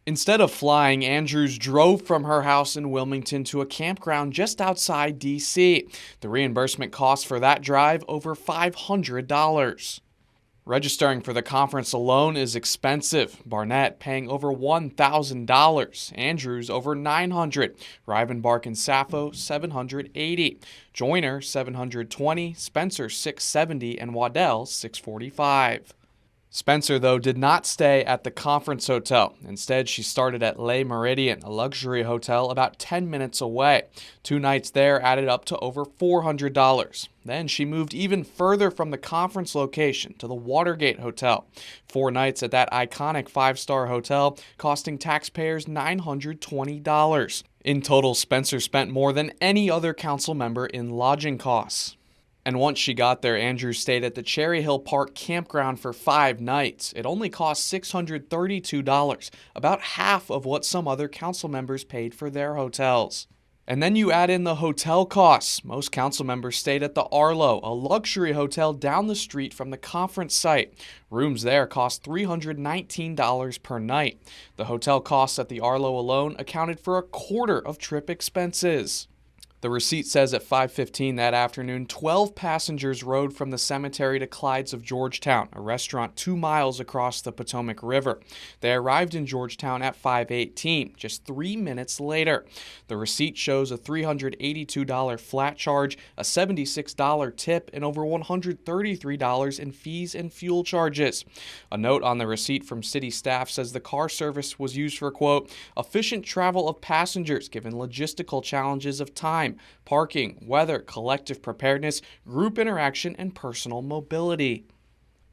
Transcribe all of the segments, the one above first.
Instead of flying, Andrews drove from her house in Wilmington to a campground just outside D.C. The reimbursement cost for that drive over $500. Registering for the conference alone is expensive. Barnett paying over $1,000, Andrews over $900, Rivenbark and Sappho $780, Joyner $720, Spencer $670, and Waddell $645. Spencer, though, did not stay at the conference hotel. Instead, she started at Le Méridien, a luxury hotel about 10 minutes away. 2 nights there added up to over $400. Then she moved even further from the conference location to the Watergate Hotel. 4 nights at that iconic 5-star hotel, costing taxpayers $920. In total, Spencer spent more than any other council member in lodging costs. And once she got there, Andrews stayed at the Cherry Hill Park campground for 5 nights. It only cost $632, about half of what some other council members paid for their hotels. And then you add in the hotel costs. Most council members stayed at the Arlo, a luxury hotel down the street from the conference site. Rooms there cost $319 per night. The hotel costs at the Arlo alone accounted for a quarter of trip expenses. The receipt says at 5:15 that afternoon, 12 passengers rode from the cemetery to Clyde's of Georgetown, a restaurant 2 miles across the Potomac River. They arrived in Georgetown at 5:18, just 3 minutes later. The receipt shows a $382 flat charge, a $76 tip, and over $133 in fees and fuel charges. A note on the receipt from city staff says the car service was used for, quote, efficient travel of passengers given logistical challenges of time, parking, weather, collective preparedness, group interaction, and personal mobility.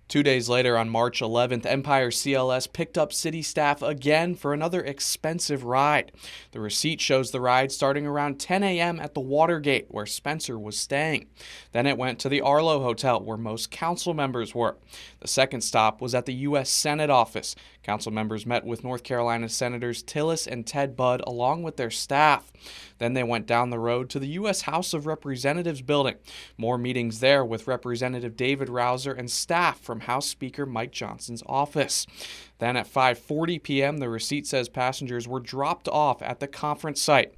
2 days later, on March 11th, Empire CLS picked up city staff again for another expensive ride. The receipt shows the ride starting around 10 a.m. at the Watergate, where Spencer was staying. Then it went to the Arlo Hotel, where most council members were. The second stop was at the U.S. Senate office. Council members met with North Carolina Senators Tillis and Ted Budd along with their staff. Then they went down the road to the U.S. House of Representatives building. More meetings there with Representative David Rouser and staff from House Speaker Mike Johnson's office. Then at 5:40 p.m., the receipt says passengers were dropped off at the conference site.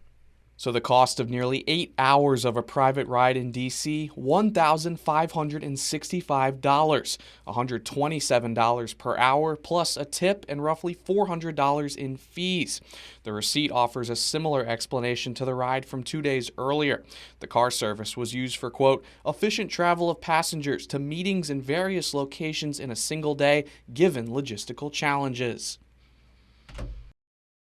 So the cost of nearly 8 hours of a private ride in D.C., $1,565, $127 per hour, plus a tip and roughly $400 in fees. The receipt offers a similar explanation to the ride from 2 days earlier. The car service was used for, quote, efficient travel of passengers to meetings in various locations in a single day, given logistical challenges.